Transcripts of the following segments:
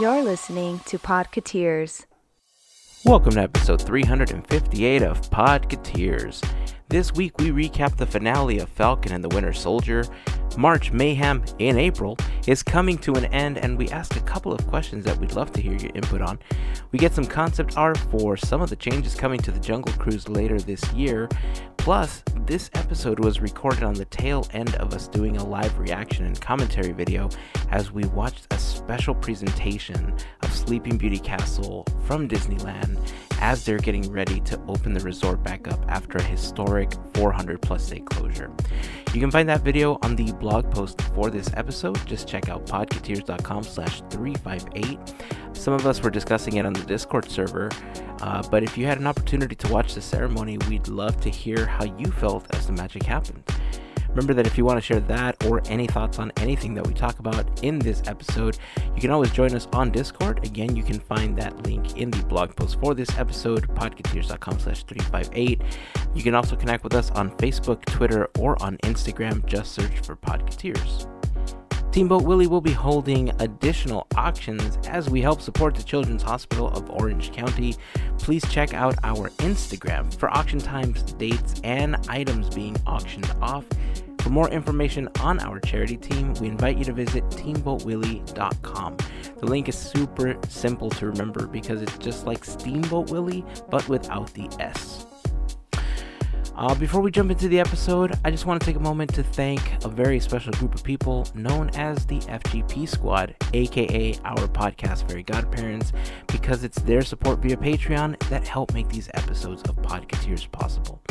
You're listening to Podketeers. Welcome to episode 358 of Podketeers. This week we recap the finale of Falcon and the Winter Soldier. March Mayhem in April is coming to an end, and we ask a couple of questions that we'd love to hear your input on. We get some concept art for some of the changes coming to the Jungle Cruise later this year. Plus, this episode was recorded on the tail end of us doing a live reaction and commentary video as we watched a special presentation of Sleeping Beauty Castle from Disneyland as they're getting ready to open the resort back up after a historic 400 plus day closure. You can find that video on the blog post for this episode. Just check out podketeers.com/358. Some of us were discussing it on the Discord server, but if you had an opportunity to watch the ceremony, we'd love to hear how you felt as the magic happened. Remember that if you want to share that or any thoughts on anything that we talk about in this episode, you can always join us on Discord. Again, you can find that link in the blog post for this episode, podketeers.com/358. You can also connect with us on Facebook, Twitter, or on Instagram. Just search for Podketeers. Steamboat Willie will be holding additional auctions as we help support the Children's Hospital of Orange County. Please check out our Instagram for auction times, dates, and items being auctioned off. For more information on our charity team, we invite you to visit teamboatwillie.com. The link is super simple to remember because it's just like Steamboat Willie, but without the S. Before we jump into the episode, I just want to take a moment to thank a very special group of people known as the FGP Squad, aka our podcast Fairy Godparents, because it's their support via Patreon that help make these episodes of Podketeers possible.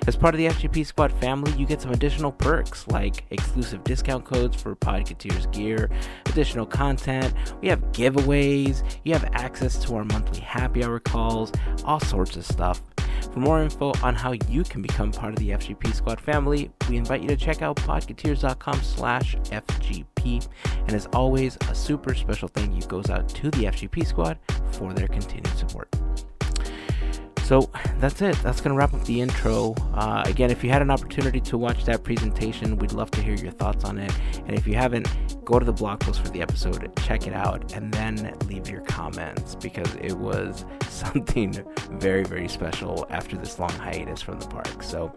As part of the FGP Squad family, you get some additional perks like exclusive discount codes for Podketeers gear, additional content, we have giveaways, you have access to our monthly happy hour calls, all sorts of stuff. For more info on how you can become part of the FGP Squad family, we invite you to check out podketeers.com/FGP. And as always, a super special thank you goes out to the FGP Squad for their continued support. So that's it. That's going to wrap up the intro. Again, if you had an opportunity to watch that presentation, we'd love to hear your thoughts on it. And if you haven't, go to the blog post for the episode, check it out, and then leave your comments because it was something very, very special after this long hiatus from the park. So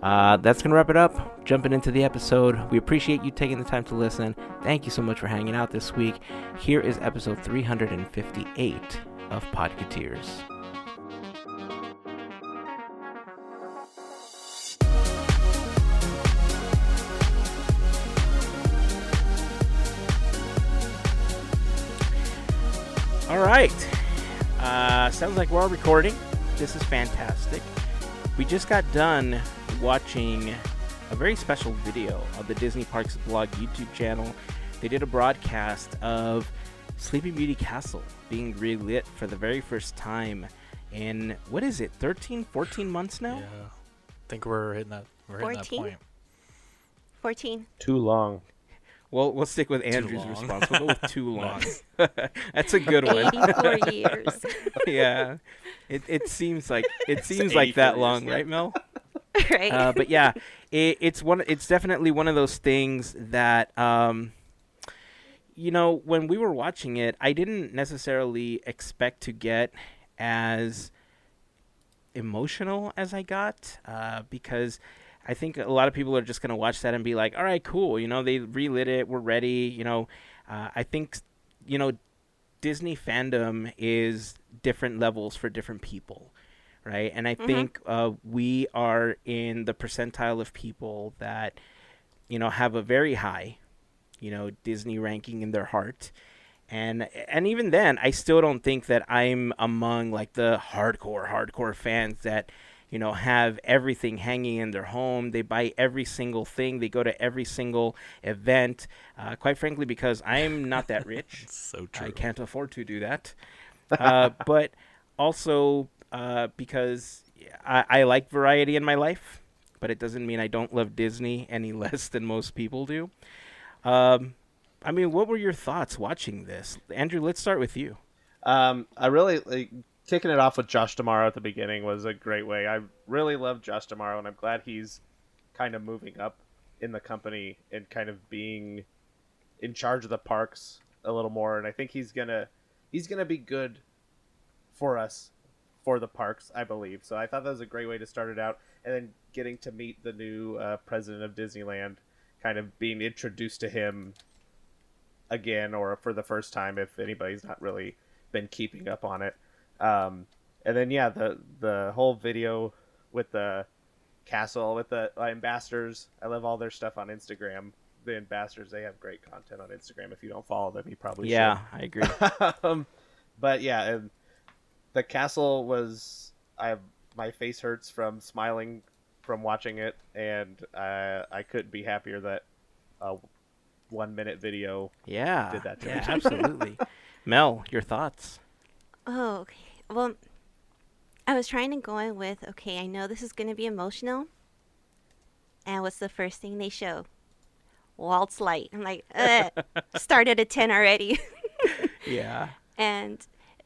that's going to wrap it up. Jumping into the episode, we appreciate you taking the time to listen. Thank you so much for hanging out this week. Here is episode 358 of Podketeers. All right, sounds like we're all recording. This is fantastic. We just got done watching a very special video of the Disney Parks Blog YouTube channel. They did a broadcast of Sleeping Beauty Castle being relit for the very first time in, 13, 14 months now? Yeah, I think we're hitting that point. 14. Too long. Well, we'll stick with Andrew's response. We'll go with too long. That's a good one. 84 years. Yeah, it seems like that long, right, Mel? Right. But yeah, it's definitely one of those things that when we were watching it, I didn't necessarily expect to get as emotional as I got because I think a lot of people are just going to watch that and be like, all right, cool. They relit it. We're ready. I think, Disney fandom is different levels for different people. Right. And I think we are in the percentile of people that, have a very high, Disney ranking in their heart. And even then, I still don't think that I'm among like the hardcore fans that, have everything hanging in their home. They buy every single thing. They go to every single event. Quite frankly, because I'm not that rich. So true. I can't afford to do that. But also because I like variety in my life, but it doesn't mean I don't love Disney any less than most people do. What were your thoughts watching this? Andrew, let's start with you. I really kicking it off with Josh D'Amaro at the beginning was a great way. I really love Josh D'Amaro, and I'm glad he's kind of moving up in the company and kind of being in charge of the parks a little more. And I think he's gonna he's gonna be good for us for the parks, I believe. So I thought that was a great way to start it out, and then getting to meet the new president of Disneyland, kind of being introduced to him again or for the first time if anybody's not really been keeping up on it. And then the whole video with the castle with the ambassadors. I love all their stuff on Instagram. The ambassadors, they have great content on Instagram. If you don't follow them, you probably should. Yeah, I agree. But yeah, and the castle was, my face hurts from smiling from watching it, and I couldn't be happier that a 1 minute video did that to me. Absolutely. Mel, your thoughts? Oh, okay. Well, I was trying to go in with, okay, I know this is going to be emotional. And what's the first thing they show? Waltz light. I'm like, started at 10 already. Yeah. And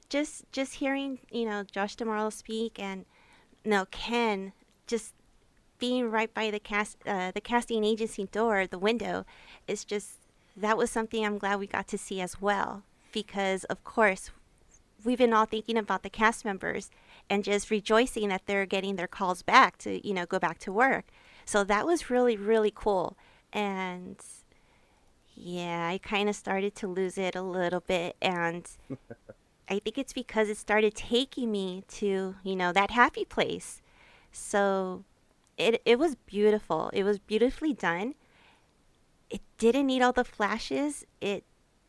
just hearing, Josh Tomorrow speak, and Ken just being right by the casting agency door, the window, is just, that was something I'm glad we got to see as well. Because, of course, we've been all thinking about the cast members and just rejoicing that they're getting their calls back to, go back to work. So that was really, really cool. And yeah, I kind of started to lose it a little bit. And I think it's because it started taking me to, that happy place. So it was beautiful. It was beautifully done. It didn't need all the flashes. It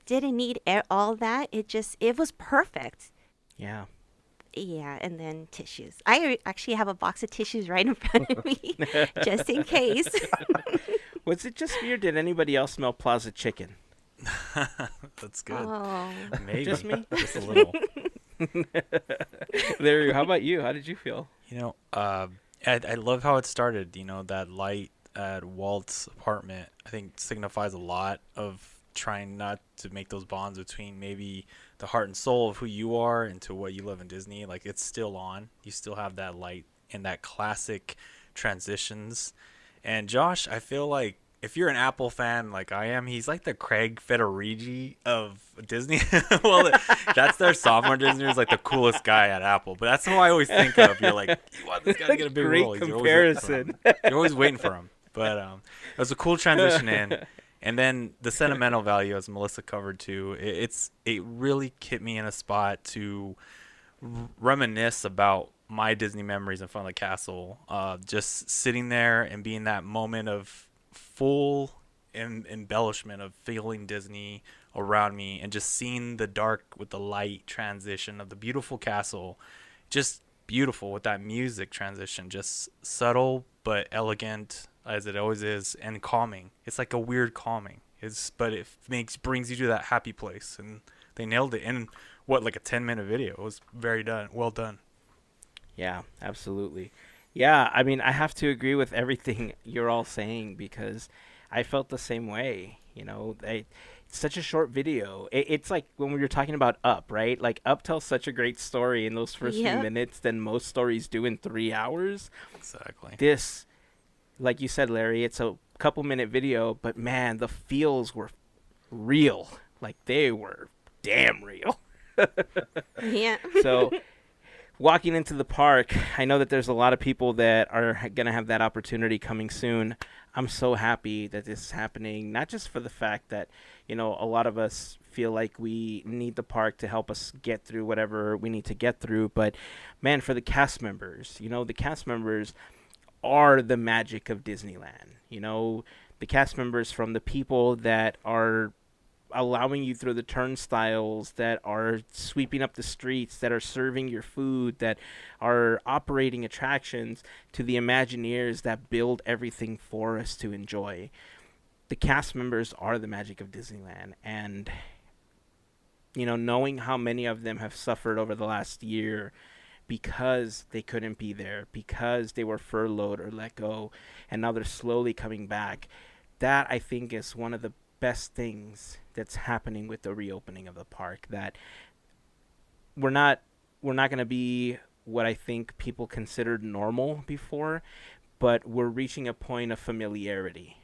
didn't need all that. It was perfect. Yeah. Yeah, and then tissues. I actually have a box of tissues right in front of me, just in case. Was it just me, or did anybody else smell Plaza Chicken? That's good. Oh. Maybe. Just me? Just a little. Larry, how about you? How did you feel? I love how it started. That light at Walt's apartment, I think, signifies a lot of trying not to make those bonds between maybe the heart and soul of who you are and to what you love in Disney. Like, it's still on. You still have that light and that classic transitions. And Josh, I feel like if you're an Apple fan like I am, he's like the Craig Federighi of Disney. Well, that's their sophomore Disney is like the coolest guy at Apple. But that's who I always think of. You're like, you want this guy to get a big Great role. comparison. You're always waiting for him. But it was a cool transition in. And then the sentimental value, as Melissa covered too, it really hit me in a spot to reminisce about my Disney memories in front of the castle. Just sitting there and being that moment of full embellishment of feeling Disney around me, and just seeing the dark with the light transition of the beautiful castle. Just beautiful with that music transition, just subtle but elegant, as it always is, and calming. It's like a weird calming. But it brings you to that happy place, and they nailed it in like a 10-minute video. It was well done. Yeah, absolutely. Yeah, I mean, I have to agree with everything you're all saying, because I felt the same way. It's such a short video. It's like when we were talking about Up, right? Like, Up tells such a great story in those first few minutes than most stories do in 3 hours. Exactly. This, like you said, Larry, it's a couple-minute video, but man, the feels were real. Like, they were damn real. Yeah. So, walking into the park, I know that there's a lot of people that are going to have that opportunity coming soon. I'm so happy that this is happening, not just for the fact that, a lot of us feel like we need the park to help us get through whatever we need to get through, but, man, for the cast members. The cast members are the magic of Disneyland. The cast members, from the people that are allowing you through the turnstiles, that are sweeping up the streets, that are serving your food, that are operating attractions, to the Imagineers that build everything for us to enjoy. The cast members are the magic of Disneyland. And, knowing how many of them have suffered over the last year because they couldn't be there, because they were furloughed or let go, and now they're slowly coming back, that, I think, is one of the best things that's happening with the reopening of the park. That we're not going to be what I think people considered normal before, but we're reaching a point of familiarity,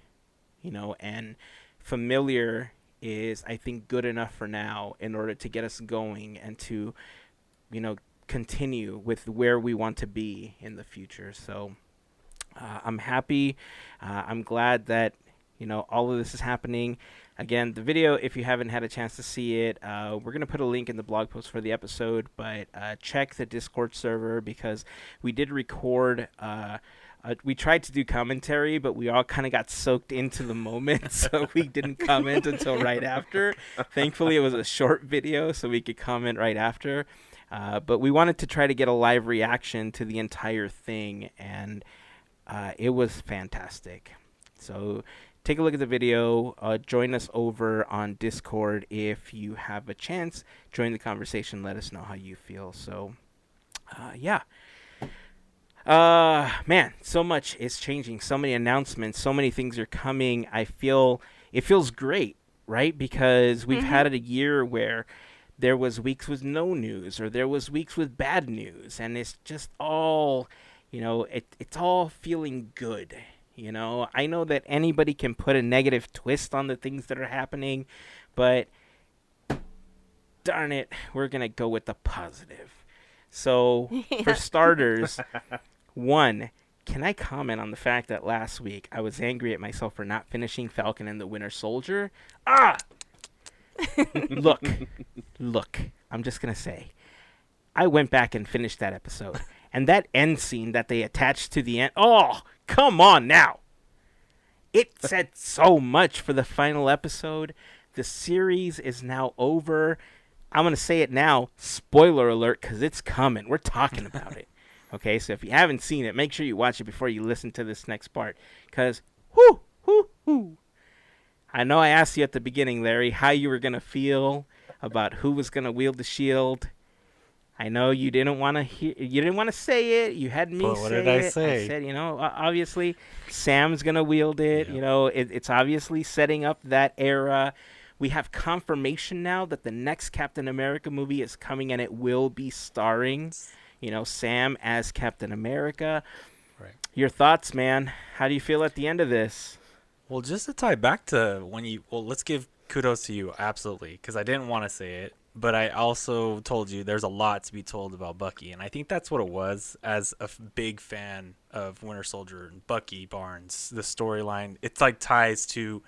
and familiar is, I think, good enough for now in order to get us going and to, continue with where we want to be in the future. So I'm happy. I'm glad that, all of this is happening. Again, the video, if you haven't had a chance to see it, we're going to put a link in the blog post for the episode, but check the Discord server because we did record. We tried to do commentary, but we all kind of got soaked into the moment, so we didn't comment until right after. Thankfully, it was a short video, so we could comment right after. But we wanted to try to get a live reaction to the entire thing, and it was fantastic. So take a look at the video. Join us over on Discord if you have a chance. Join the conversation. Let us know how you feel. So, yeah. Man, so much is changing. So many announcements. So many things are coming. It feels great, right? Because we've had a year where there was weeks with no news or there was weeks with bad news. And it's just all, it's all feeling good. I know that anybody can put a negative twist on the things that are happening, but darn it, we're going to go with the positive. So, for starters, one, can I comment on the fact that last week I was angry at myself for not finishing Falcon and the Winter Soldier? Look, I'm just going to say, I went back and finished that episode. And that end scene that they attached to the end, come on now. It said so much for the final episode. The series is now over. I'm going to say it now. Spoiler alert, because it's coming. We're talking about it. Okay, so if you haven't seen it, make sure you watch it before you listen to this next part. Because, I know I asked you at the beginning, Larry, how you were going to feel about who was going to wield the shield. I know you didn't want to hear. You didn't want to say it. You had me say it. What did I say? I said, obviously Sam's gonna wield it. Yeah. It's obviously setting up that era. We have confirmation now that the next Captain America movie is coming, and it will be starring, Sam as Captain America. Right. Your thoughts, man? How do you feel at the end of this? Well, just to tie back to let's give kudos to you, absolutely, because I didn't want to say it. But I also told you there's a lot to be told about Bucky. And I think that's what it was. As a big fan of Winter Soldier and Bucky Barnes, the storyline, it's like ties to...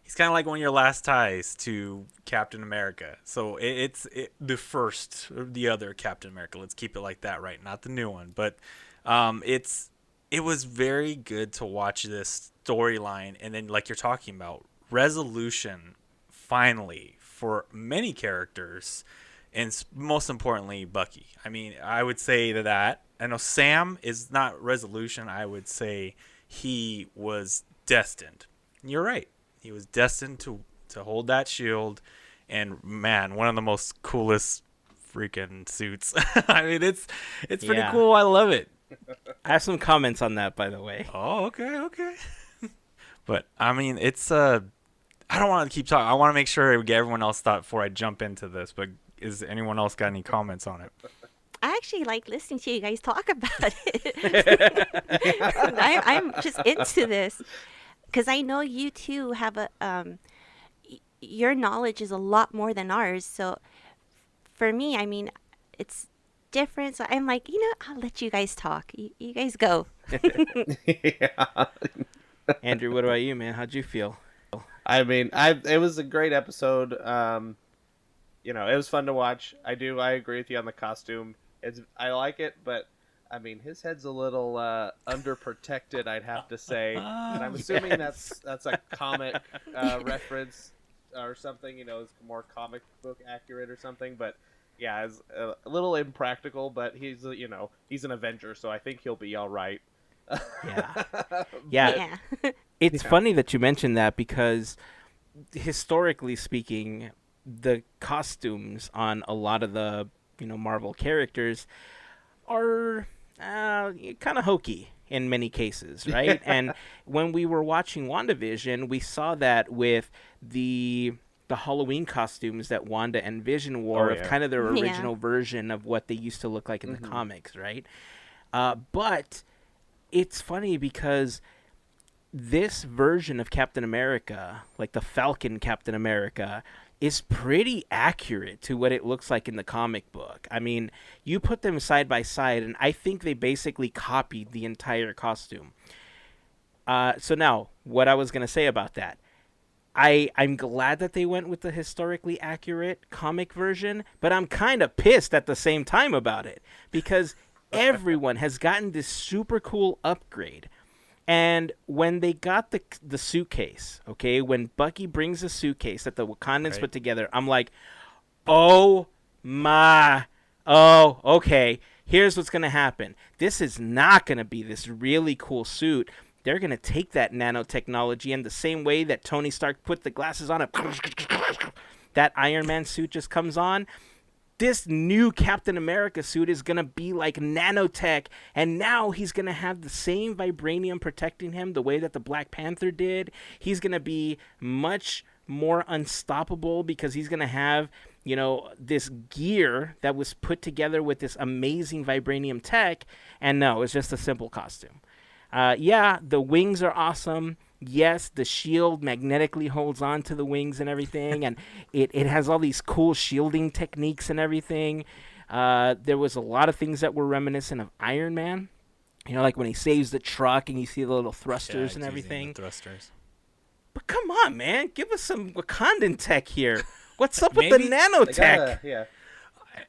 He's kind of like one of your last ties to Captain America. So it's the first, or the other Captain America. Let's keep it like that, right? Not the new one. But it was very good to watch this storyline. And then, like you're talking about, resolution finally for many characters, and most importantly, Bucky. I mean, I would say that. I know Sam is not resolution. I would say he was destined. You're right. He was destined to hold that shield. And, man, one of the most coolest freaking suits. I mean, it's pretty cool. I love it. I have some comments on that, by the way. Oh, okay. But, I mean, it's... I don't want to keep talking. I want to make sure we get everyone else thought before I jump into this. But is anyone else got any comments on it? I actually like listening to you guys talk about it. I'm just into this because I know you two have your knowledge is a lot more than ours. So for me, I mean, it's different. So I'm like, I'll let you guys talk. You guys go. Yeah. Andrew, what about you, man? How'd you feel? I mean, it was a great episode. It was fun to watch. I agree with you on the costume. I like it, but I mean, his head's a little underprotected, I'd have to say. And I'm assuming that's a comic reference or something. It's more comic book accurate or something. But yeah, it's a little impractical. But he's an Avenger, so I think he'll be all right. Yeah. It's funny that you mentioned that because historically speaking, the costumes on a lot of the Marvel characters are kind of hokey in many cases, right? And when we were watching WandaVision, we saw that with the Halloween costumes that Wanda and Vision wore of kind of their original version of what they used to look like in the comics, right? But it's funny because this version of Captain America, like the Falcon Captain America, is pretty accurate to what it looks like in the comic book. I mean, you put them side by side, and I think they basically copied the entire costume. So now, what I was going to say about that. I'm glad that they went with the historically accurate comic version, but I'm kind of pissed at the same time about it, because everyone has gotten this super cool upgrade. And when they got the suitcase, okay, when Bucky brings a suitcase that the Wakandans put together, I'm like, oh, okay, here's what's going to happen. This is not going to be this really cool suit. They're going to take that nanotechnology in the same way that Tony Stark put the glasses on, that Iron Man suit just comes on. This new Captain America suit is going to be like nanotech, and now he's going to have the same vibranium protecting him the way that the Black Panther did. He's going to be much more unstoppable because he's going to have, you know, this gear that was put together with this amazing vibranium tech, and no, it's just a simple costume. Yeah, the wings are awesome. Yes, the shield magnetically holds on to the wings and everything, and it has all these cool shielding techniques and everything. There was a lot of things that were reminiscent of Iron Man. You know, like when he saves the truck and you see the little thrusters and everything. Thrusters. But come on, man. Give us some Wakandan tech here. What's up with the nanotech?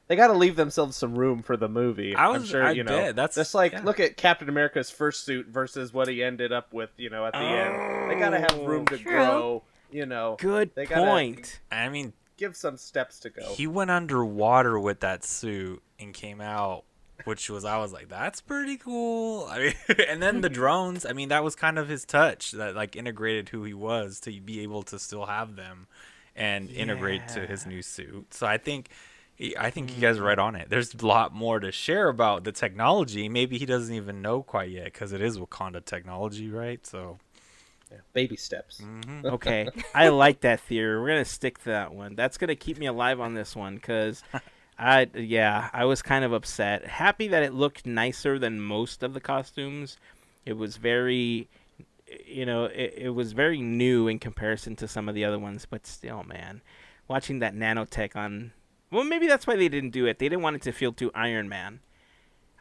They gotta leave themselves some room for the movie. I'm sure, you know. That's just like, look at Captain America's first suit versus what he ended up with, you know, at the end. They gotta have room to grow, you know. Good point. I mean, give some steps to go. He went underwater with that suit and came out, which was, I was like, that's pretty cool. I mean, and then the drones, I mean, that was kind of his touch that like integrated who he was to be able to still have them and integrate to his new suit. So I think you guys are right on it. There's a lot more to share about the technology. Maybe he doesn't even know quite yet because it is Wakanda technology, right? So, baby steps. Mm-hmm. Okay, I like that theory. We're gonna stick to that one. That's gonna keep me alive on this one because, I was kind of upset. Happy that it looked nicer than most of the costumes. It was very, you know, it was very new in comparison to some of the other ones. But still, man, watching that nanotech on. Well, maybe that's why they didn't do it. They didn't want it to feel too Iron Man.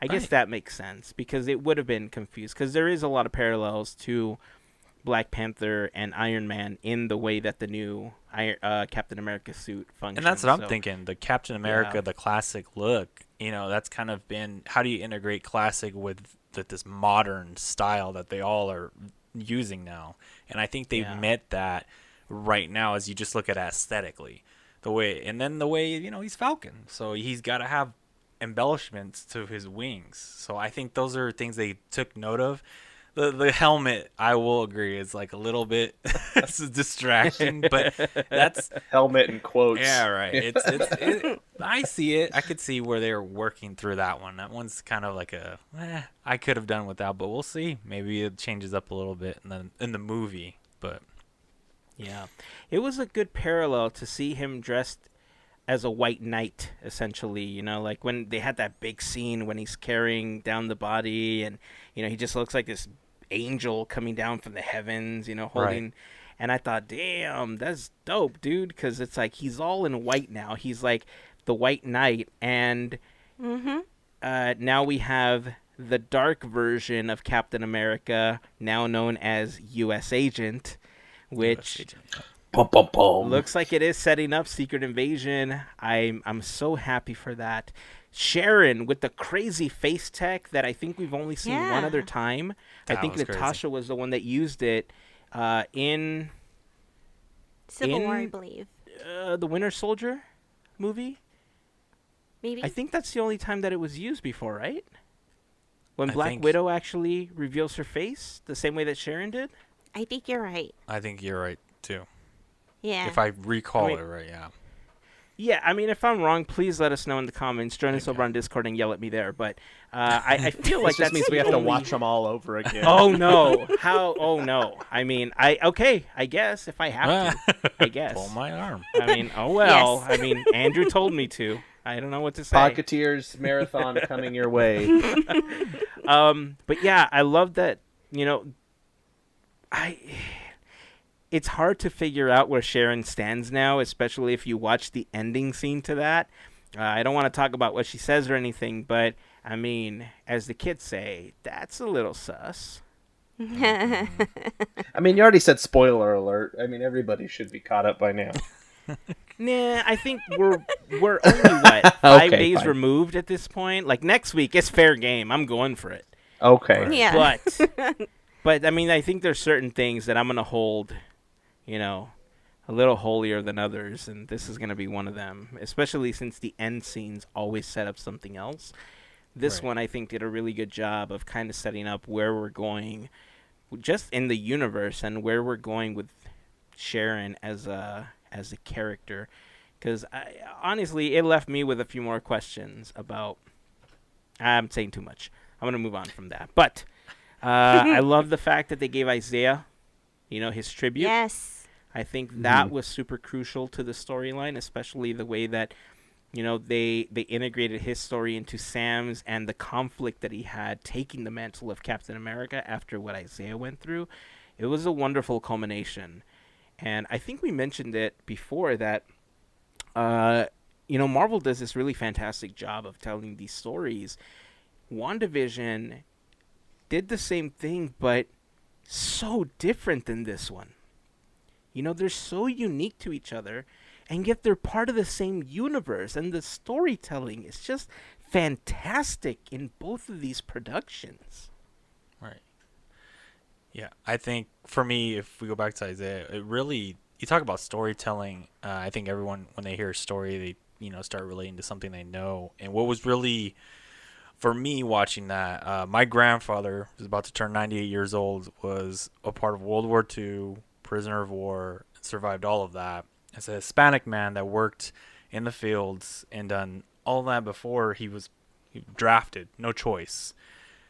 I guess that makes sense because it would have been confused because there is a lot of parallels to Black Panther and Iron Man in the way that the new Captain America suit functions. And that's what I'm thinking. The Captain America, the classic look, you know, that's kind of been, how do you integrate classic with this modern style that they all are using now? And I think they've met that right now as you just look at it aesthetically. The way, you know, he's Falcon, so he's got to have embellishments to his wings. So I think those are things they took note of. The helmet, I will agree, is like a little bit it's a distraction, but that's helmet in quotes. Yeah, right. I see it. I could see where they're working through that one. That one's kind of like I could have done without, but we'll see. Maybe it changes up a little bit in the movie, but. Yeah, it was a good parallel to see him dressed as a white knight, essentially. You know, like when they had that big scene when he's carrying down the body and, you know, he just looks like this angel coming down from the heavens, you know, holding. Right. And I thought, damn, that's dope, dude, because it's like he's all in white now. He's like the white knight. And now we have the dark version of Captain America, now known as U.S. Agent. Which looks like it is setting up Secret Invasion. I'm so happy for that. Sharon with the crazy face tech that I think we've only seen one other time. I think Natasha was the one that used it in Civil War, I believe. The Winter Soldier movie. Maybe. I think that's the only time that it was used before, right? When Black Widow actually reveals her face the same way that Sharon did. I think you're right. I think you're right, too. Yeah. If I recall it right, yeah. Yeah, I mean, if I'm wrong, please let us know in the comments. Join us over on Discord and yell at me there. But I feel like that means we have to watch them all over again. Oh, no. How? Oh, no. I mean, I guess, if I have to. I guess. Pull my arm. I mean, oh, well. Yes. I mean, Andrew told me to. I don't know what to say. Podketeers marathon coming your way. But, yeah, I love that, you know, it's hard to figure out where Sharon stands now, especially if you watch the ending scene to that. I don't want to talk about what she says or anything, but I mean, as the kids say, that's a little sus. I mean, you already said spoiler alert. I mean, everybody should be caught up by now. Nah, I think we're only what 5 Okay, days fine. removed at this point. Like next week, it's fair game. I'm going for it. Okay. Yeah. But I mean, I think there's certain things that I'm gonna hold, a little holier than others, and this is gonna be one of them. Especially since the end scenes always set up something else. This Right. one, I think, did a really good job of kind of setting up where we're going, just in the universe, and where we're going with Sharon as a character. Because honestly, it left me with a few more questions about. I'm saying too much. I'm gonna move on from that. But I love the fact that they gave Isaiah, his tribute. Yes. I think that was super crucial to the storyline, especially the way that, they integrated his story into Sam's and the conflict that he had taking the mantle of Captain America after what Isaiah went through. It was a wonderful culmination. And I think we mentioned it before that, Marvel does this really fantastic job of telling these stories. WandaVision did the same thing, but so different than this one. They're so unique to each other, and yet they're part of the same universe, and the storytelling is just fantastic in both of these productions. Right. Yeah, I think for me, if we go back to Isaiah, it really, you talk about storytelling. I think everyone, when they hear a story, they start relating to something they know. And what was really, for me, watching that, my grandfather was about to turn 98 years old, was a part of World War II, prisoner of war, survived all of that. As a Hispanic man that worked in the fields and done all that before he was drafted, no choice.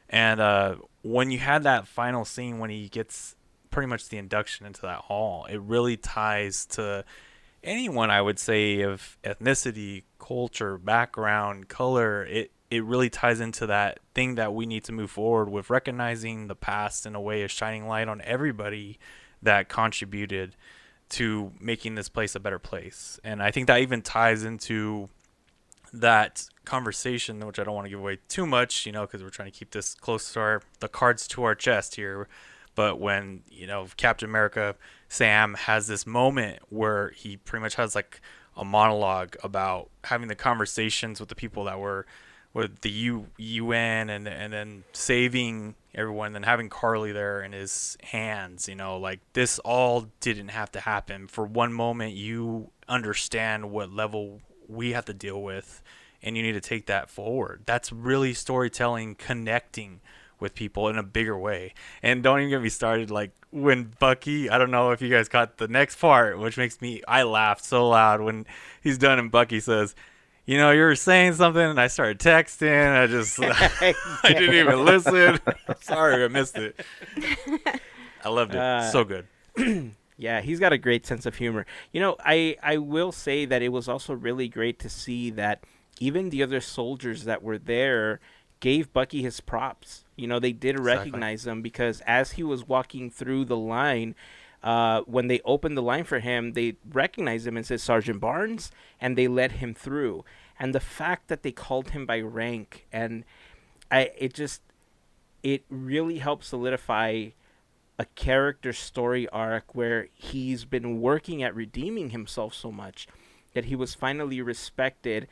And when you had that final scene when he gets pretty much the induction into that hall, it really ties to anyone, I would say, of ethnicity, culture, background, color. It really ties into that thing that we need to move forward with, recognizing the past in a way of shining light on everybody that contributed to making this place a better place. And I think that even ties into that conversation, which I don't want to give away too much, because we're trying to keep this close to the cards to our chest here. But when, Captain America, Sam, has this moment where he pretty much has like a monologue about having the conversations with the people that were with the UN and then saving everyone, and then having Carly there in his hands, like this all didn't have to happen. For one moment, you understand what level we have to deal with, and you need to take that forward. That's really storytelling, connecting with people in a bigger way. And don't even get me started, like when Bucky, I don't know if you guys caught the next part, which I laughed so loud when he's done and Bucky says, you were saying something and I started texting. I didn't even listen. Sorry, I missed it. I loved it. So good. Yeah, he's got a great sense of humor. I will say that it was also really great to see that even the other soldiers that were there gave Bucky his props. They did recognize him, because as he was walking through the line, when they opened the line for him, they recognized him and said Sergeant Barnes, and they let him through. And the fact that they called him by rank, and it really helped solidify a character story arc where he's been working at redeeming himself so much that he was finally respected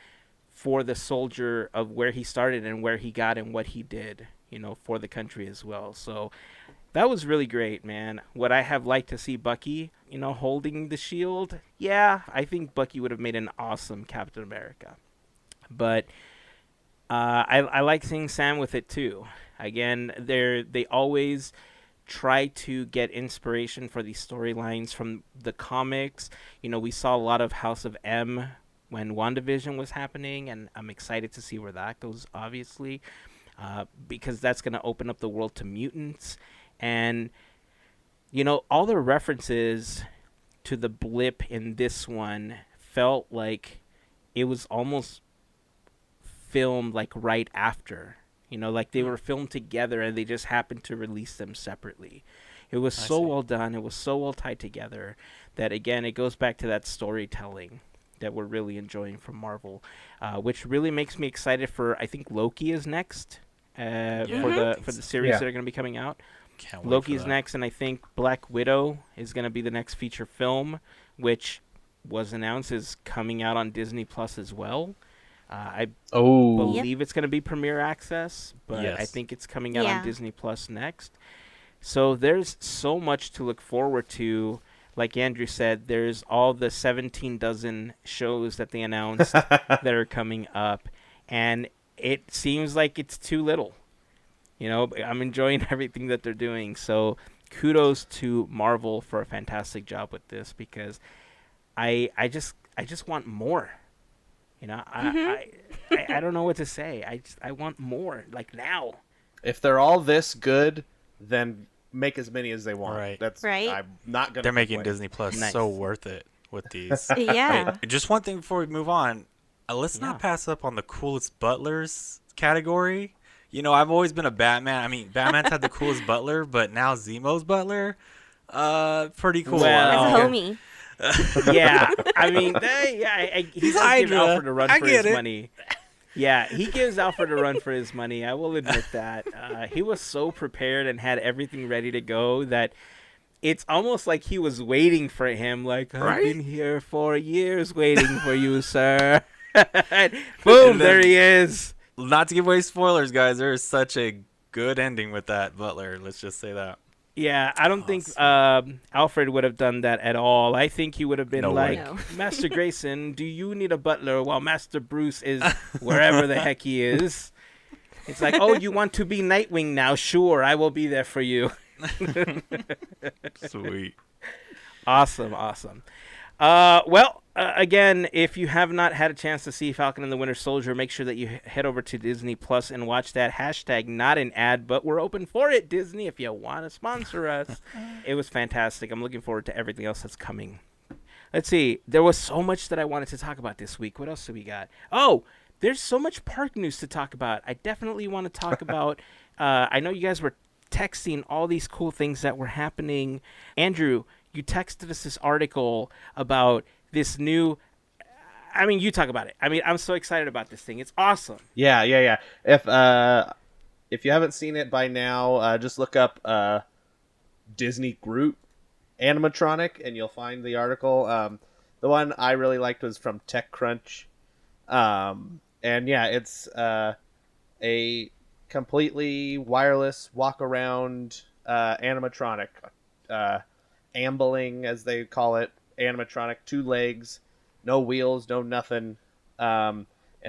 for the soldier of where he started and where he got and what he did, for the country as well. So that was really great, man. Would I have liked to see Bucky, holding the shield? Yeah, I think Bucky would have made an awesome Captain America. But I like seeing Sam with it too. Again, they always try to get inspiration for these storylines from the comics. We saw a lot of House of M when WandaVision was happening, and I'm excited to see where that goes, obviously, because that's going to open up the world to mutants. And, all the references to the blip in this one felt like it was almost filmed like right after, like they were filmed together and they just happened to release them separately. It was I so see. well done. It was so well tied together that, again, it goes back to that storytelling that we're really enjoying from Marvel, which really makes me excited for, I think Loki is next Yeah, for I the think for the so. series Yeah. that are going to be coming out. Can't wait Loki for is that. next, and I think Black Widow is going to be the next feature film, which was announced is coming out on Disney Plus as well. I Oh, believe it's going to be Premiere Access, but I Yes. think it's coming out on Yeah. Disney Plus next. So there's so much to look forward to. Like Andrew said, there's all the 17 dozen shows that they announced that are coming up, and it seems like it's too little. I'm enjoying everything that they're doing. So kudos to Marvel for a fantastic job with this, because I just want more. I don't know what to say. I want more, like now. if they're all this good, then make as many as they want. Right. That's Right. I'm not gonna. They're making complain. Disney Plus Nice. so worth it with these. Yeah. Hey, just one thing before we move on. Let's Yeah. not pass up on the coolest butlers category. I've always been a Batman. I mean, Batman's had the coolest butler, but now Zemo's butler, pretty cool. Well, As Oh. a homie. Yeah, I mean, he He's does give Hydra. Alfred a run I for get his it. money. Yeah, he gives Alfred a run for his money. I will admit that. He was so prepared and had everything ready to go that it's almost like he was waiting for him. Like, I've Right? been here for years waiting for you, sir. Boom, And there then- he is. Not to give away spoilers, guys. There is such a good ending with that butler. Let's just say that. Yeah, I don't think Alfred would have done that at all. I think he would have been No like, way. No. Master Grayson, do you need a butler while Master Bruce is wherever the heck he is? It's like, oh, you want to be Nightwing now? Sure, I will be there for you. Sweet. Awesome. Again, if you have not had a chance to see Falcon and the Winter Soldier, make sure that you head over to Disney Plus and watch that. Hashtag not an ad, but we're open for it, Disney, if you want to sponsor us. It was fantastic. I'm looking forward to everything else that's coming. Let's see. There was so much that I wanted to talk about this week. What else do we got? Oh, there's so much park news to talk about. I definitely want to talk about. I know you guys were texting all these cool things that were happening. Andrew, you texted us this article about this new. I mean, you talk about it. I mean, I'm so excited about this thing. It's awesome. Yeah. If you haven't seen it by now, just look up Disney Groot animatronic, and you'll find the article. The one I really liked was from TechCrunch, and yeah, it's a completely wireless walk around animatronic, ambling as they call it, animatronic, 2 legs, no wheels, no nothing. And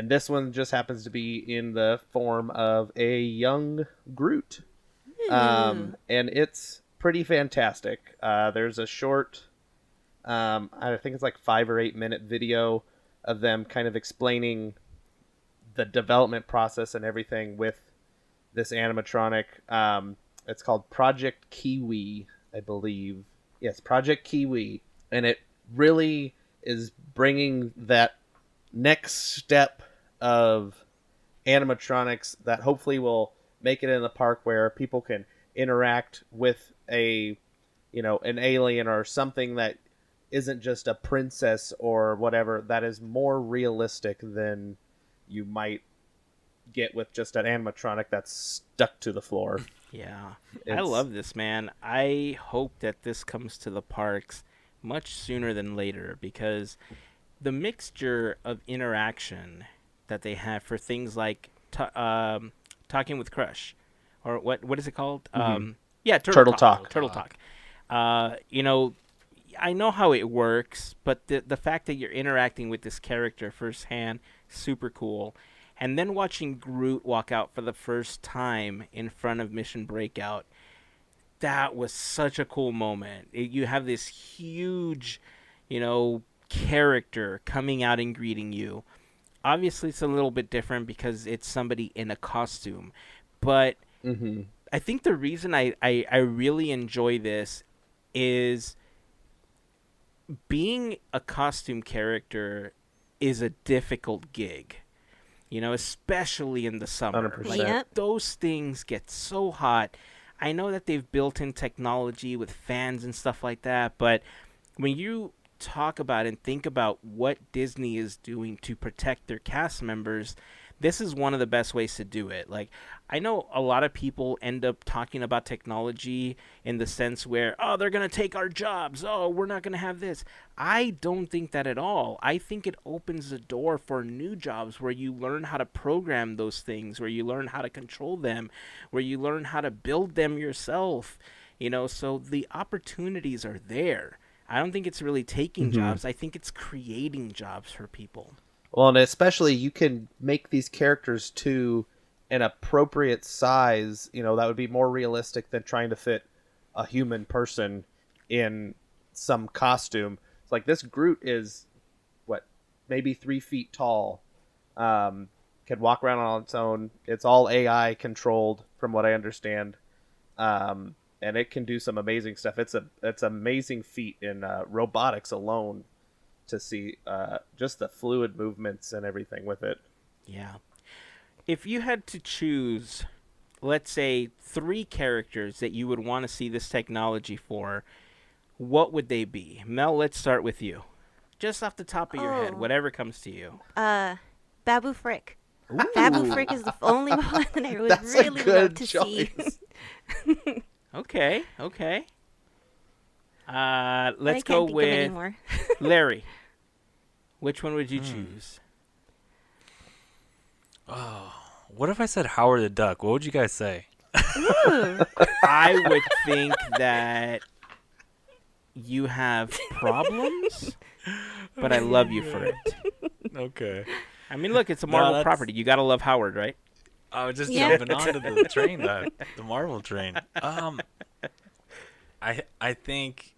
this one just happens to be in the form of a young Groot. And it's pretty fantastic. There's a short, I think it's like 5 or 8 minute video of them kind of explaining the development process and everything with this animatronic. It's called Project Kiwi, I believe. Yes, Project Kiwi. And it really is bringing that next step of animatronics that hopefully will make it in the park where people can interact with an alien or something that isn't just a princess or whatever, that is more realistic than you might get with just an animatronic that's stuck to the floor. Yeah. I It's- love this, man. I hope that this comes to the parks much sooner than later, because the mixture of interaction that they have for things like talking with Crush, or what is it called? Yeah, Turtle Talk. Turtle Talk. I know how it works, but the fact that you're interacting with this character firsthand, super cool. And then watching Groot walk out for the first time in front of Mission Breakout, that was such a cool moment. You have this huge, character coming out and greeting you. Obviously, it's a little bit different because it's somebody in a costume. But I think the reason I really enjoy this is being a costume character is a difficult gig. Especially in the summer. 100%. Like, Yep. those things get so hot. I know that they've built in technology with fans and stuff like that, but when you talk about and think about what Disney is doing to protect their cast members, this is one of the best ways to do it. Like, I know a lot of people end up talking about technology in the sense where, oh, they're going to take our jobs. Oh, we're not going to have this. I don't think that at all. I think it opens the door for new jobs where you learn how to program those things, where you learn how to control them, where you learn how to build them yourself. So the opportunities are there. I don't think it's really taking jobs. I think it's creating jobs for people. Well, and especially you can make these characters to an appropriate size, that would be more realistic than trying to fit a human person in some costume. It's like this Groot is, maybe 3 feet tall, can walk around on its own. It's all AI controlled from what I understand. And it can do some amazing stuff. It's amazing feat in robotics alone to see just the fluid movements and everything with it. Yeah. If you had to choose, let's say, 3 characters that you would want to see this technology for, what would they be? Mel, let's start with you. Just off the top of your head, whatever comes to you. Babu Frick. Babu Frick is the only one that I would really love to see. Okay. Let's go with Larry. Which one would you choose? Oh, what if I said Howard the Duck? What would you guys say? I would think that you have problems, but I love you for it. Okay. I mean, look, it's a Marvel property. You gotta love Howard, right? I was just jumping onto the train, the Marvel train. I think,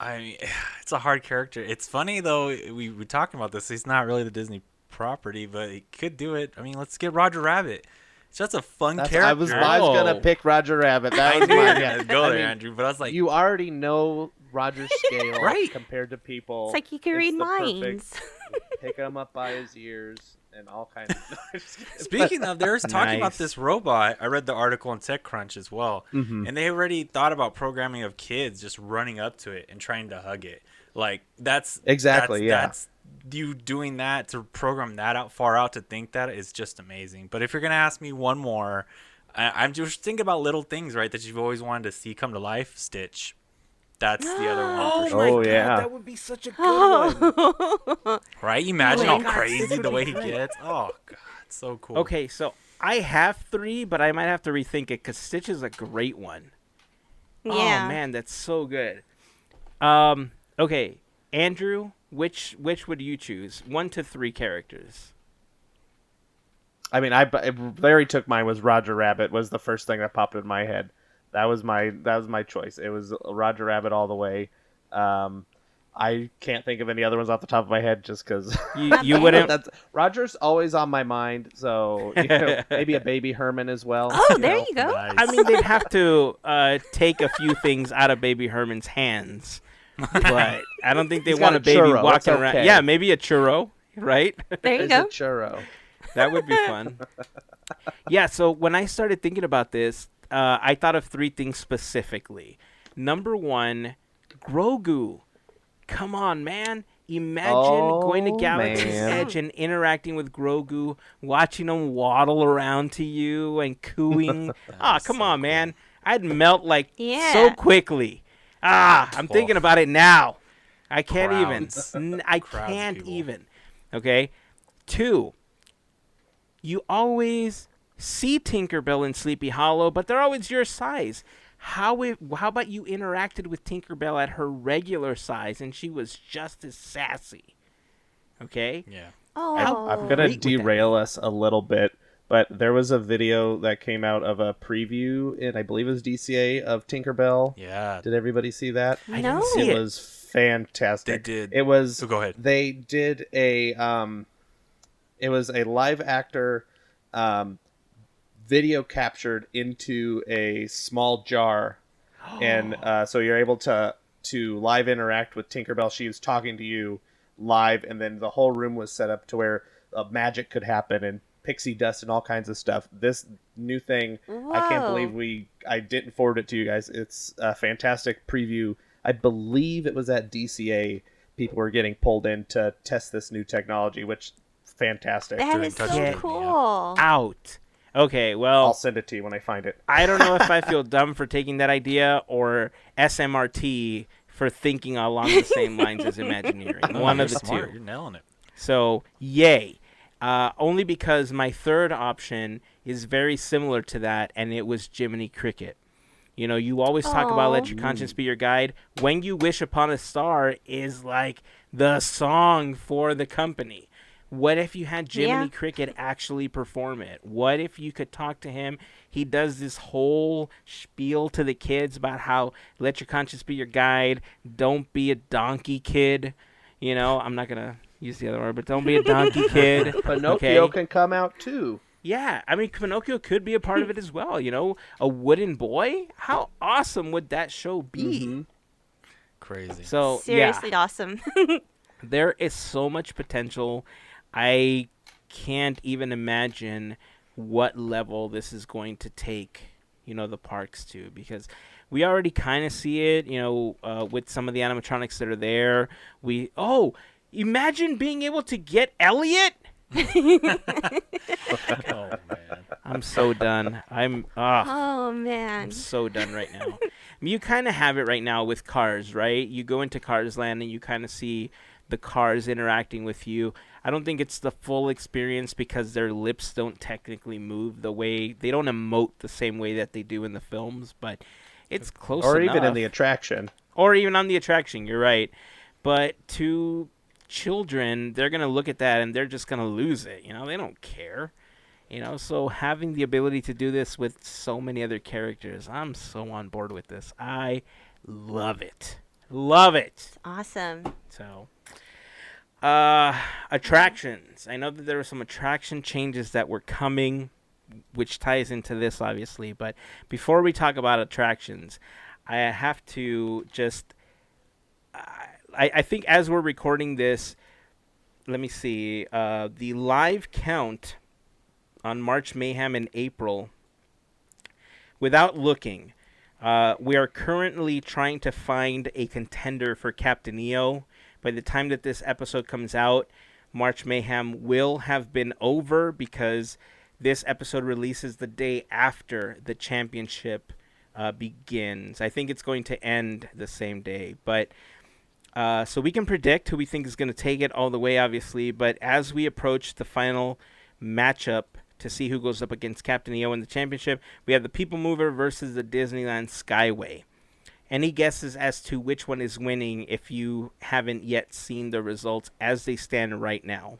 it's a hard character. It's funny though. We were talking about this. He's not really the Disney property, but he could do it. I mean, let's get Roger Rabbit. It's just a fun character. I was gonna pick Roger Rabbit. That was mine. Yeah. Go there, Andrew. But I was like, you already know Roger's scale, right? Compared to people. It's like you can read minds. Pick him up by his ears and all kinds of. Speaking of, there's talking about this robot. I read the article in TechCrunch as well, and they already thought about programming of kids just running up to it and trying to hug it. Like that's you doing that to program that out far out to think that is just amazing. But if you're gonna ask me one more, I'm just thinking about little things, right, that you've always wanted to see come to life. Stitch. That's the other one. For sure. God, that would be such a good one. Right? Imagine how crazy the way he gets. Oh God, it's so cool. Okay, so I have 3, but I might have to rethink it because Stitch is a great one. Yeah. Oh man, that's so good. Okay, Andrew, which would you choose? 1 to 3 characters. I mean, Larry took mine. Was Roger Rabbit was the first thing that popped in my head. That was my choice. It was Roger Rabbit all the way. I can't think of any other ones off the top of my head just because you wouldn't. Roger's always on my mind, so maybe a baby Herman as well. Oh, there you go. Nice. I mean, they'd have to take a few things out of Baby Herman's hands, but I don't think they want a baby churro. walking around. Okay. Yeah, maybe a churro, right? There you It's go. a churro. That would be fun. Yeah, so when I started thinking about this, I thought of 3 things specifically. Number 1, Grogu. Come on, man. Imagine going to Galaxy's Edge and interacting with Grogu, watching him waddle around to you and cooing. Come on, man. I'd melt so quickly. I'm thinking about it now. I can't even. I can't even. Okay. 2, you always see Tinkerbell in Sleepy Hollow, but they're always your size. How about you interacted with Tinkerbell at her regular size and she was just as sassy? Okay? Yeah. Oh. I'm going to derail us a little bit, but there was a video that came out of a preview in, I believe it was DCA, of Tinkerbell. Yeah. Did everybody see that? I didn't see It was fantastic. They did. It was. Oh, go ahead. They did a. It was a live actor video captured into a small jar, and so you're able to live interact with Tinkerbell. She was talking to you live, and then the whole room was set up to where magic could happen, and pixie dust and all kinds of stuff. This new thing, I can't Whoa. believe I didn't forward it to you guys. It's a fantastic preview. I believe it was at DCA. People were getting pulled in to test this new technology, which fantastic. That During is so touchdown, yeah. cool. Out. Okay, well, I'll send it to you when I find it. I don't know if I feel dumb for taking that idea or SMRT for thinking along the same lines as Imagineering. No, One you're of the smart. two. You're nailing it. So, yay. Only because my third option is very similar to that, and it was Jiminy Cricket. You know, you always talk about Aw. let your conscience be your guide. When You Wish Upon a Star is like the song for the company. What if you had Jiminy Yeah. Cricket actually perform it? What if you could talk to him? He does this whole spiel to the kids about how let your conscience be your guide. Don't be a donkey kid. You know, I'm not going to use the other word, but don't be a donkey kid. Pinocchio okay? can come out too. Yeah, I mean, Pinocchio could be a part of it as well, you know? A wooden boy? How awesome would that show be? Mhm. Crazy. So, Seriously awesome. there is so much potential. I can't even imagine what level this is going to take, you know, the parks to, because we already kind of see it, you know, with some of the animatronics that are there. Imagine being able to get Elliot. Oh man. I'm so done. Oh man. I'm so done right now. You kind of have it right now with Cars, right? You go into Cars Land and you kind of see the cars interacting with you. I don't think it's the full experience because their lips don't technically move the way, they don't emote the same way that they do in the films, but it's close Or enough. even in the attraction. Or even on the attraction, you're right. But to children, they're going to look at that and they're just going to lose it. You know, they don't care. You know, so having the ability to do this with so many other characters, I'm so on board with this. I love it. Love it. Awesome. So, attractions. I know that there were some attraction changes that were coming, which ties into this, obviously. But before we talk about attractions, I have to just... I think as we're recording this, let me see, the live count on March Mayhem in April, without looking, we are currently trying to find a contender for Captain EO. By the time that this episode comes out, March Mayhem will have been over because this episode releases the day after the championship begins. I think it's going to end the same day, but... so we can predict who we think is going to take it all the way, obviously. But as we approach the final matchup to see who goes up against Captain EO in the championship, we have the People Mover versus the Disneyland Skyway. Any guesses as to which one is winning if you haven't yet seen the results as they stand right now?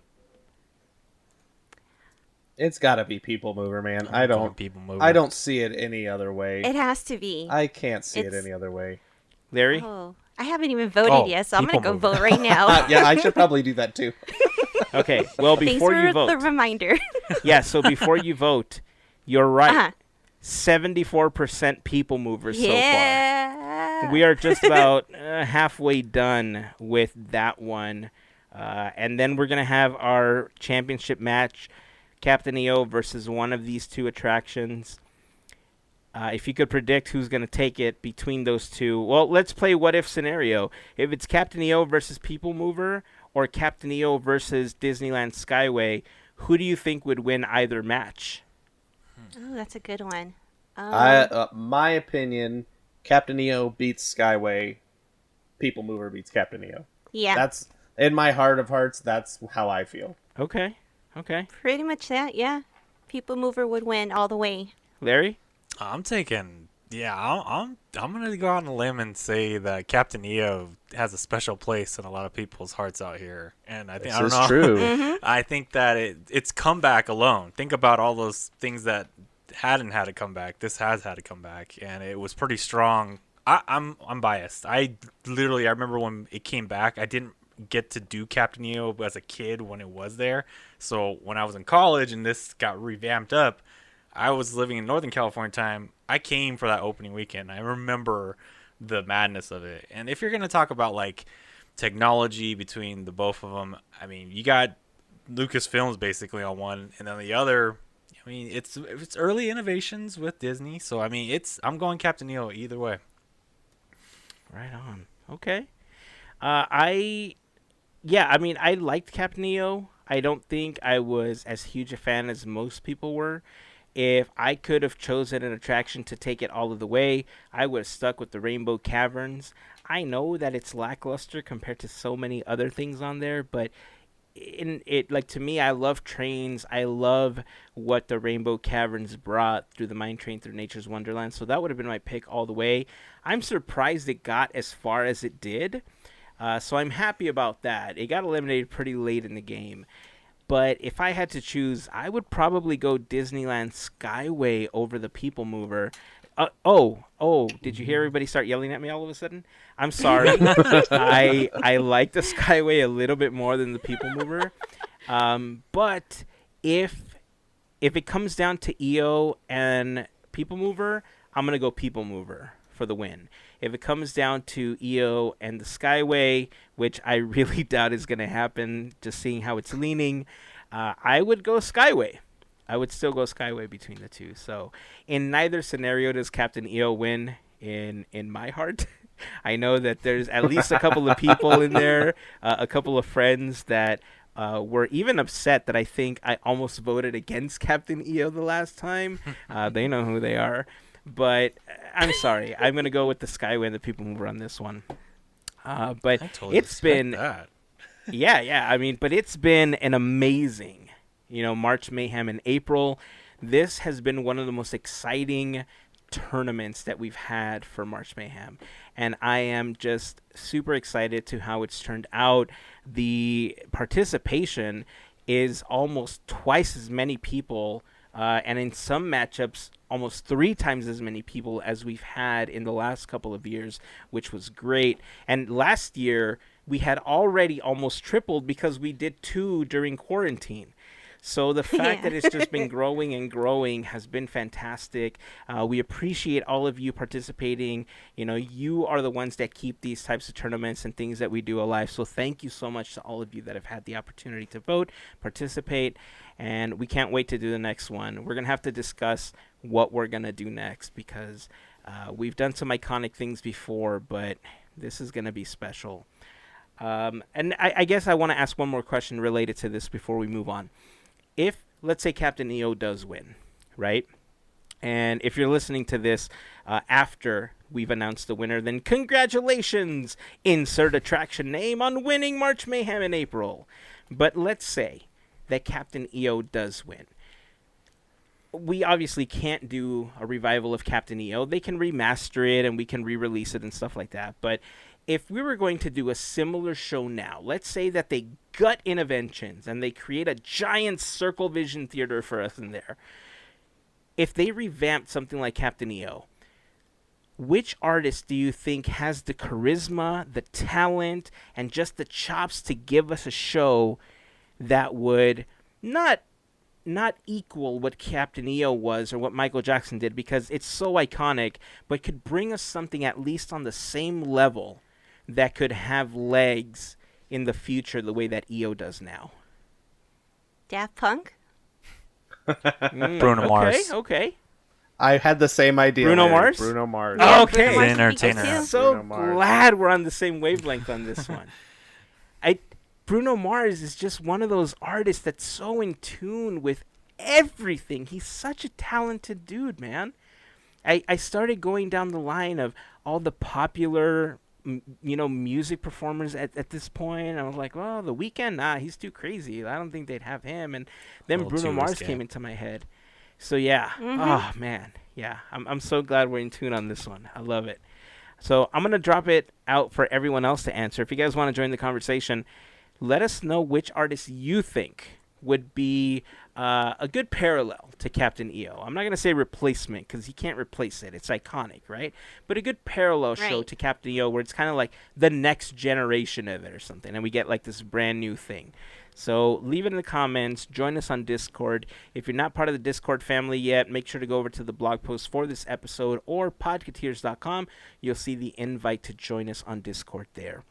It's got to be People Mover, man. I'm going People Mover. I don't see it any other way. It has to be. I can't see it It's- any other way. Larry? Oh, I haven't even voted Oh, yet, so I'm gonna People go Mover. vote right now. Yeah, I should probably do that too. Okay, well, Thanks before for you the vote... reminder. Yeah, so before you vote, you're right. Uh-huh. 74% People Movers so far. Yeah. We are just about halfway done with that one. And then we're going to have our championship match, Captain EO versus one of these two attractions. If you could predict who's going to take it between those two. Well, let's play what if scenario. If it's Captain EO versus People Mover or Captain EO versus Disneyland Skyway, who do you think would win either match? Oh, that's a good one. My opinion, Captain EO beats Skyway. People Mover beats Captain EO. Yeah. That's in my heart of hearts. That's how I feel. Okay. Pretty much that. Yeah. People Mover would win all the way. Larry? I'm taking. Yeah, I'm gonna go out on a limb and say that Captain EO has a special place in a lot of people's hearts out here, and I think This I don't is know. true. Mm-hmm. I think that it's comeback alone. Think about all those things that hadn't had a comeback. This has had a comeback, and it was pretty strong. I'm biased. I remember when it came back. I didn't get to do Captain EO as a kid when it was there. So when I was in college and this got revamped up, I was living in Northern California time. I came for that opening weekend. I remember the madness of it. And if you're going to talk about like technology between the both of them, I mean, you got Lucasfilms basically on one, and then the other. I mean, it's early innovations with Disney, so I mean, I'm going Captain EO either way. Right on. Okay. I mean, I liked Captain EO. I don't think I was as huge a fan as most people were. If I could have chosen an attraction to take it all of the way, I would have stuck with the Rainbow Caverns. I know that it's lackluster compared to so many other things on there, but to me, I love trains. I love what the Rainbow Caverns brought through the Mine Train through Nature's Wonderland. So that would have been my pick all the way. I'm surprised it got as far as it did. So I'm happy about that. It got eliminated pretty late in the game. But if I had to choose, I would probably go Disneyland Skyway over the People Mover. Did you hear everybody start yelling at me all of a sudden? I'm sorry. I like the Skyway a little bit more than the People Mover. But if it comes down to EO and People Mover, I'm going to go People Mover for the win. If it comes down to EO and the Skyway, which I really doubt is going to happen, just seeing how it's leaning, I would go Skyway. I would still go Skyway between the two. So in neither scenario does Captain EO win in my heart. I know that there's at least a couple of people in there, a couple of friends that were even upset that I think I almost voted against Captain EO the last time. They know who they are. But I'm sorry. I'm going to go with the Skyway and the People Mover on this one. But I totally it's been... that. Yeah. I mean, but it's been an amazing, March Mayhem in April. This has been one of the most exciting tournaments that we've had for March Mayhem. And I am just super excited to how it's turned out. The participation is almost twice as many people, and in some matchups, almost 3 times as many people as we've had in the last couple of years, which was great. And last year, we had already almost tripled because we did 2 during quarantine. So the fact that it's just been growing and growing has been fantastic. We appreciate all of you participating. You are the ones that keep these types of tournaments and things that we do alive. So thank you so much to all of you that have had the opportunity to vote, participate, and we can't wait to do the next one. We're going to have to discuss what we're going to do next because we've done some iconic things before, but this is going to be special. And I guess I want to ask one more question related to this before we move on. If, let's say, Captain EO does win, right? And if you're listening to this after we've announced the winner, then congratulations! Insert attraction name on winning March Mayhem in April. But let's say that Captain EO does win. We obviously can't do a revival of Captain EO. They can remaster it and we can re-release it and stuff like that. But if we were going to do a similar show now, let's say that they gut Interventions and they create a giant Circle Vision theater for us in there. If they revamped something like Captain EO, which artist do you think has the charisma, the talent, and just the chops to give us a show that would not equal what Captain EO was or what Michael Jackson did because it's so iconic, but could bring us something at least on the same level that could have legs in the future the way that EO does now? Daft Punk? Bruno Mars. Okay. I had the same idea. Bruno Mars? Bruno Mars. Oh, Yeah, okay. Bruno Mars He's an would be good entertainer. too. So Bruno Mars. glad we're on the same wavelength on this one. Bruno Mars is just one of those artists that's so in tune with everything. He's such a talented dude, man. I started going down the line of all the popular music performers at this point, and I was like, well, The Weeknd, nah, he's too crazy. I don't think they'd have him. And then Bruno Mars came into my head. So yeah, oh man, yeah, I'm so glad we're in tune on this one. I love it. So I'm gonna drop it out for everyone else to answer. If you guys want to join the conversation, let us know which artist you think would be a good parallel to Captain EO. I'm not going to say replacement because he can't replace it. It's iconic, right? But a good parallel show to Captain EO where it's kind of like the next generation of it or something, and we get like this brand new thing. So leave it in the comments. Join us on Discord. If you're not part of the Discord family yet, make sure to go over to the blog post for this episode or podketeers.com. You'll see the invite to join us on Discord there.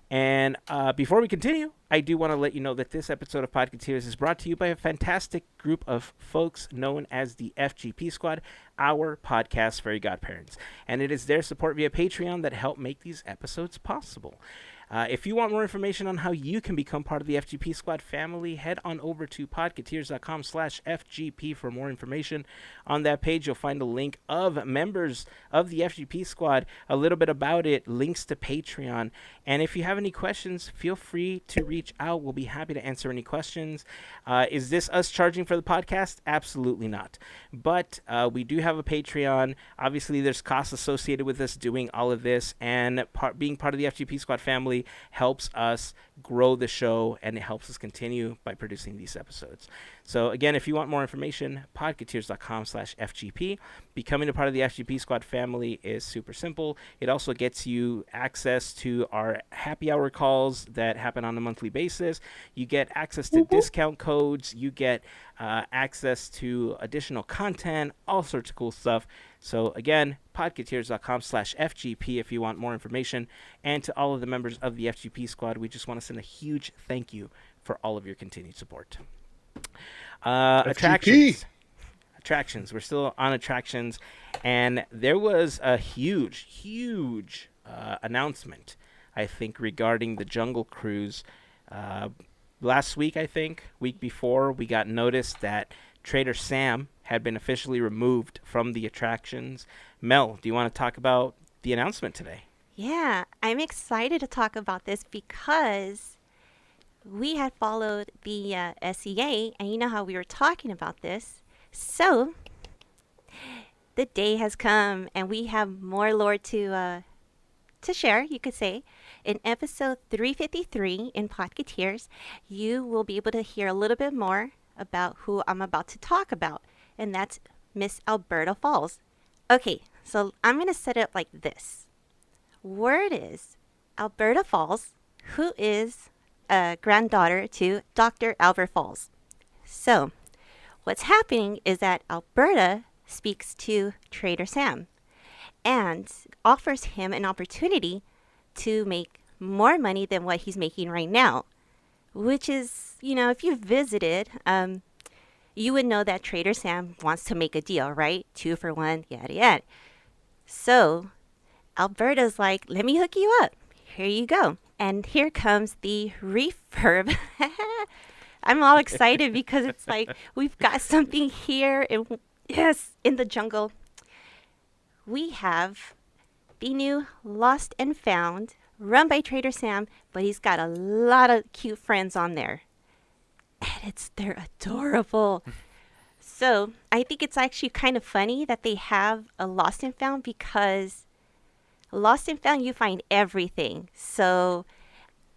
And before we continue, I do want to let you know that this episode of Podketeers is brought to you by a fantastic group of folks known as the FGP Squad, our podcast Fairy Godparents. And it is their support via Patreon that help make these episodes possible. If you want more information on how you can become part of the FGP Squad family, head on over to podketeers.com/FGP for more information. On that page, you'll find a link of members of the FGP Squad, a little bit about it, links to Patreon. And if you have any questions, feel free to reach out. We'll be happy to answer any questions. Is this us charging for the podcast? Absolutely not. But we do have a Patreon. Obviously, there's costs associated with us doing all of this, and being part of the FGP Squad family helps us grow the show, and it helps us continue by producing these episodes. So again, if you want more information, podketeers.com/FGP. Becoming a part of the FGP Squad family is super simple. It also gets you access to our happy hour calls that happen on a monthly basis. You get access to discount codes. You get access to additional content, all sorts of cool stuff. So again, podketeers.com/FGP if you want more information. And to all of the members of the FGP Squad, we just want to send a huge thank you for all of your continued support. Attractions. We're still on attractions, and there was a huge announcement, I think, regarding the Jungle Cruise. Last week, week before, we got notice that Trader Sam had been officially removed from the attractions. Mel, do you want to talk about the announcement today? Yeah, I'm excited to talk about this because we had followed the SEA, and you know how we were talking about this. So the day has come, and we have more lore to share, you could say. In episode 353 in Podketeers, you will be able to hear a little bit more about who I'm about to talk about, and that's Miss Alberta Falls. Okay, so I'm going to set it up like this. Word is Alberta Falls, who is a granddaughter to Dr. Albert Falls. So what's happening is that Alberta speaks to Trader Sam and offers him an opportunity to make more money than what he's making right now, which is, if you visited, you would know that Trader Sam wants to make a deal, right? 2 for 1, yada yada. So Alberta's like, let me hook you up. Here you go. And here comes the refurb. I'm all excited because it's like we've got something here. And yes, in the jungle. We have the new Lost and Found, run by Trader Sam, but he's got a lot of cute friends on there. And they're adorable. So I think it's actually kind of funny that they have a Lost and Found, because Lost and Found, you find everything. So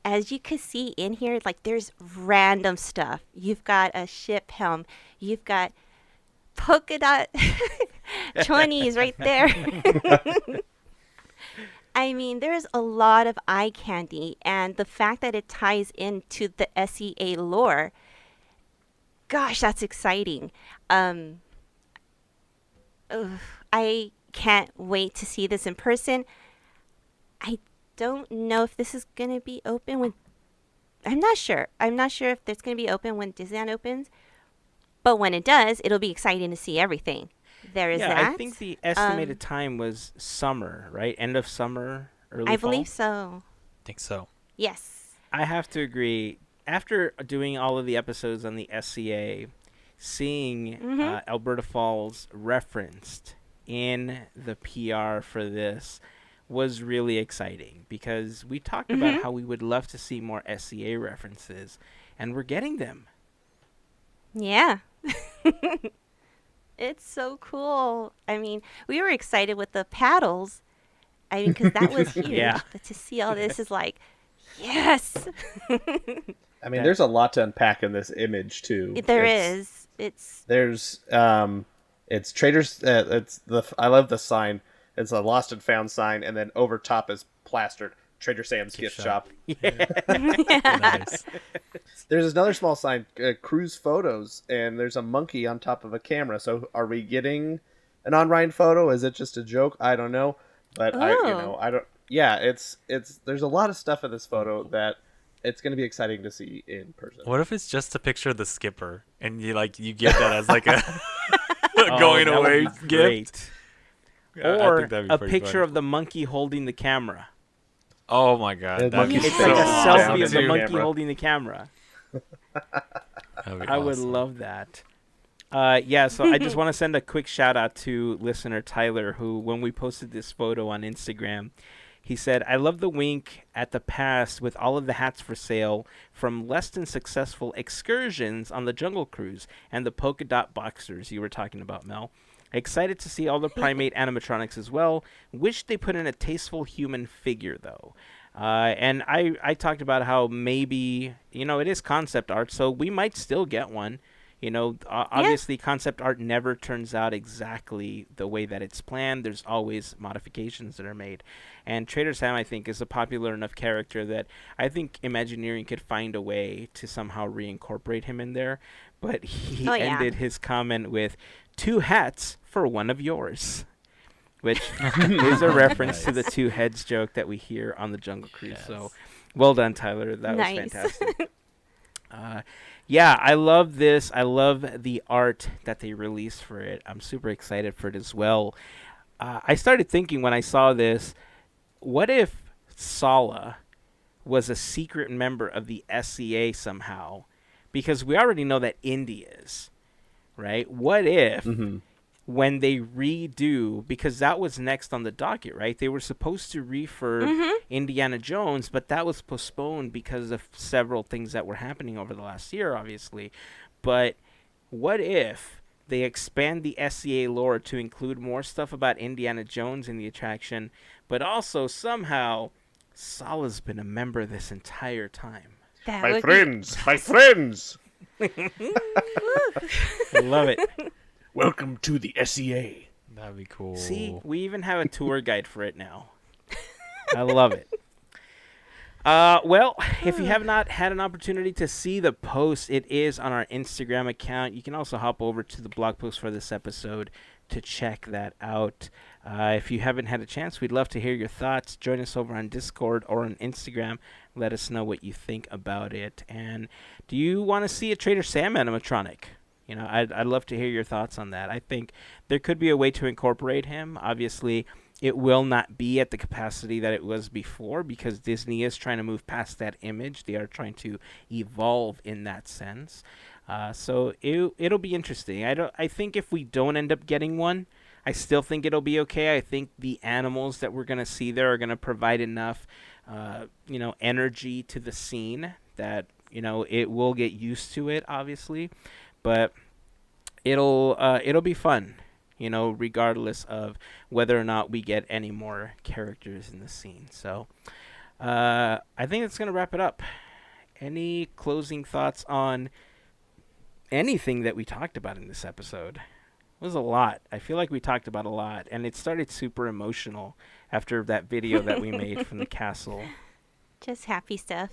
as you can see in here, like, there's random stuff. You've got a ship helm. You've got polka dot 20s right there. I mean, there's a lot of eye candy, and the fact that it ties into the SEA lore, gosh, that's exciting. I can't wait to see this in person. I don't know if this is going to be open when... I'm not sure if it's going to be open when Disneyland opens. But when it does, it'll be exciting to see everything. There is that. I think the estimated time was summer, right? End of summer, early fall? I believe so. I think so. Yes. I have to agree. After doing all of the episodes on the SCA, seeing Alberta Falls referenced in the PR for this was really exciting, because we talked about how we would love to see more SCA references, and we're getting them. Yeah. It's so cool. I mean, we were excited with the paddles. I mean, because that was huge. Yeah. But to see all this is like, yes. I mean, there's a lot to unpack in this image too. There's Traders. I love the sign. It's a Lost and Found sign, and then over top is plastered Trader Sam's gift shop. Yeah. Nice. There's another small sign, cruise photos, and there's a monkey on top of a camera. So are we getting an on-ride photo? Is it just a joke? I don't know. But I don't. yeah, it's there's a lot of stuff in this photo that it's going to be exciting to see in person. What if it's just a picture of the skipper and you give that as like a going that would away be gift? great. Yeah, I Or think that'd be a pretty picture funny. of the monkey holding the camera. Oh my god, The that'd be monkey's It's so like a down selfie to of the the monkey camera. holding the camera. That'd be I would awesome. love that. Yeah, so I just want to send a quick shout out to listener Tyler, who, when we posted this photo on Instagram, he said, I love the wink at the past with all of the hats for sale from less than successful excursions on the Jungle Cruise and the polka dot boxers you were talking about, Mel. Excited to see all the primate animatronics as well. Wish they put in a tasteful human figure, though. And I talked about how maybe, it is concept art, so we might still get one. Obviously, concept art never turns out exactly the way that it's planned. There's always modifications that are made. And Trader Sam, I think, is a popular enough character that I think Imagineering could find a way to somehow reincorporate him in there. But he ended his comment with 2 hats for one of yours, which is a reference to the 2 heads joke that we hear on the Jungle Cruise. Yes. So well done, Tyler. That was Nice. fantastic. Yeah, I love this. I love the art that they released for it. I'm super excited for it as well. I started thinking when I saw this, what if Sala was a secret member of the SCA somehow? Because we already know that Indy is, right? What if when they redo, because that was next on the docket, right? They were supposed to refurb Indiana Jones, but that was postponed because of several things that were happening over the last year, obviously. But what if they expand the SCA lore to include more stuff about Indiana Jones in the attraction, but also somehow Sala's been a member this entire time? That My would friends, my friends, I love it. welcome to the SEA. That'd be cool. See, we even have a tour guide for it now. I love it. Well, if you have not had an opportunity to see the post, it is on our Instagram account. You can also hop over to the blog post for this episode to check that out. If you haven't had a chance, we'd love to hear your thoughts. Join us over on Discord or on Instagram. Let us know what you think about it. And do you want to see a Trader Sam animatronic? I'd love to hear your thoughts on that. I think there could be a way to incorporate him. Obviously, it will not be at the capacity that it was before because Disney is trying to move past that image. They are trying to evolve in that sense. So it'll be interesting. I think if we don't end up getting one, I still think it'll be okay. I think the animals that we're going to see there are going to provide enough, energy to the scene that, it will get used to it, obviously. But it'll be fun, regardless of whether or not we get any more characters in the scene. So I think that's going to wrap it up. Any closing thoughts on anything that we talked about in this episode? It was a lot. I feel like we talked about a lot, and it started super emotional after that video that we made from the castle. just happy stuff,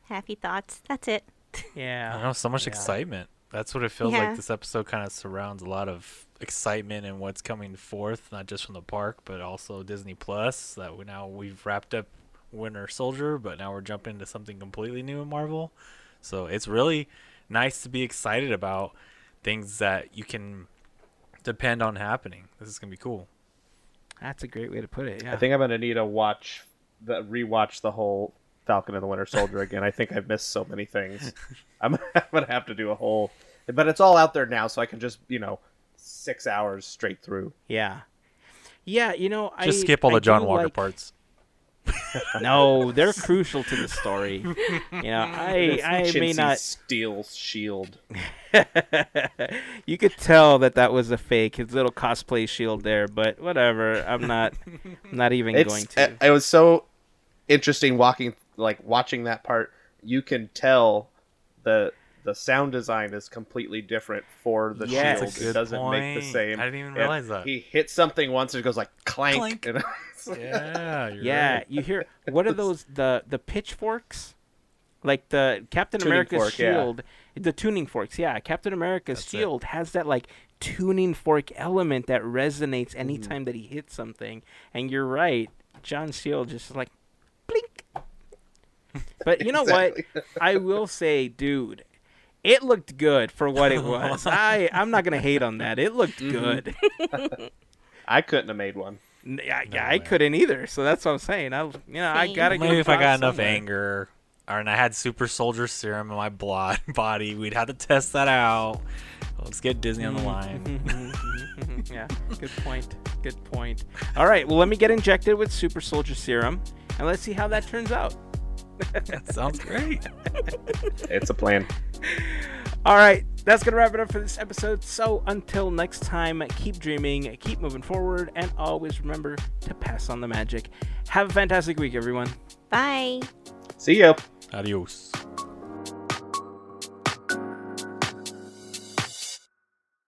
happy thoughts. That's it. I Yeah. know, so much Yeah. excitement. That's what it feels Yeah. like. This episode kind of surrounds a lot of excitement and what's coming forth, not just from the park, but also Disney Plus. We've wrapped up Winter Soldier, but now we're jumping into something completely new in Marvel. So it's really nice to be excited about things that you can depend on happening. This is gonna be cool. That's a great way to put it, yeah. I think I'm gonna need to rewatch the whole Falcon and the Winter Soldier again. I think I've missed so many things. I'm gonna have to do a whole, but it's all out there now, so I can just 6 hours straight through. Yeah. Yeah, Just skip all the John do Walker like- parts. No, they're crucial to the story. I may not. Steel shield. You could tell that was a fake, his little cosplay shield there, but whatever. I'm not even going to. It was so interesting watching that part. You can tell the sound design is completely different for the Yes. shield. That's a It good doesn't make the point. same. I didn't even And realize that. He hits something once and it goes like clank. Clank. And Yeah, you're Yeah, right. you hear what are those the pitchforks? Like the Captain Tuning America's fork, yeah. shield, the tuning forks. Yeah, Captain America's That's it. shield has that like tuning fork element that resonates anytime that he hits something. And you're right, John's shield just like blink. But you know Exactly. what? I will say, dude, it looked good for what it was. I'm not gonna hate on that. It looked good. I couldn't have made one. I couldn't either. So that's what I'm saying. I gotta Maybe give if I got props enough somewhere. anger, and I had super soldier serum in my body, we'd have to test that out. Let's get Disney on the line. Yeah, good point. Good point. All right, well, let me get injected with super soldier serum, and let's see how that turns out. That sounds great. It's a plan. All right, that's going to wrap it up for this episode. So until next time, keep dreaming, keep moving forward, and always remember to pass on the magic. Have a fantastic week, everyone. Bye. See ya. Adios.